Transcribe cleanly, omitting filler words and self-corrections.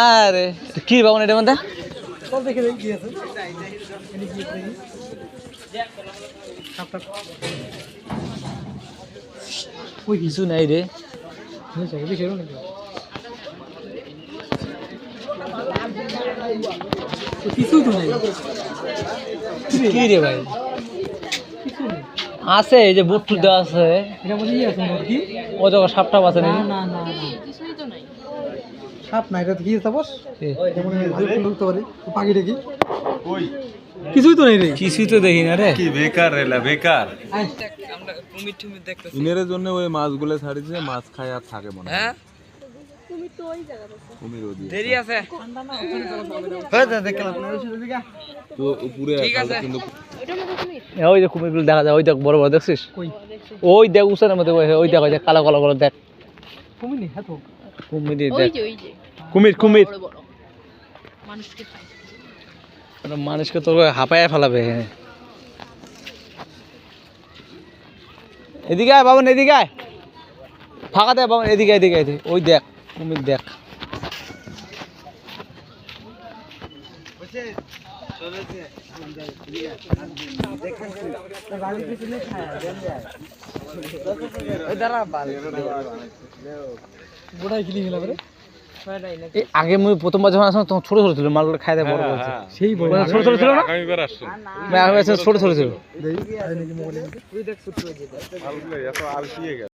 আরে কি বাবু এটার মধ্যে ওই কিছু নাই রে কিছুই তো নাই কি রে ভাই আছে এই যে বুট টুট দেওয়া আছে এটা মধ্যে আছে মুরগি ও জায়গা সাপটা আছে না নাকি না না কিছুই তো নাই সাপ নাই এটা কি তাপস যেমন ঢুকতে পারে পাখিটা কি কই কিছুই তো নাই রে কিছুই তো দেখি না রে কি বেকার রেলা বেকার আমরা কুমির টুমির দেখতেছি ইনের জন্য ওই মাছগুলো ছাড়িছে মাছ খায় আর থাকে মনে হয় হ্যাঁ কুমির তো ওই জায়গাতে আছে। কুমির ওদিকে দেরি আছে তো উপরে ঠিক আছে। কিন্তু ওইটার মধ্যে কুমির ওই যে কুমিরগুলো দেখা যায় ওই দেখ বড় বড় দেখছিস কই ওই দেখ উসানের মধ্যে ওই দেখ ওই যে কালো কালো কালো দেখ কুমির নেই হ্যাঁ তো কুমির ওই দেখ যে ওই যে কুমির কুমির বড় বড় মানুষকে খায় মানুষকে তো হাঁপায় ফেলাবে এদিকে আয় বাবন এদিকে আয় ফাঁকা দে বাবন এদিকে এদিকে এদিকে ওই দেখ কুমির দেখ গোটাই কিনে গেল রে আগে মুই প্রথমবার যখন আসলাম তখন ছোট ছোট ছিল মালগুলো খাই দেয় বড় বড় ছিল। সেই বড় ছোট ছোট ছিল না আগামীবার আসছে ছোট ছোট ছিল দেখি মোবাইলে মাছগুলো এত আলসিয়ে গেছে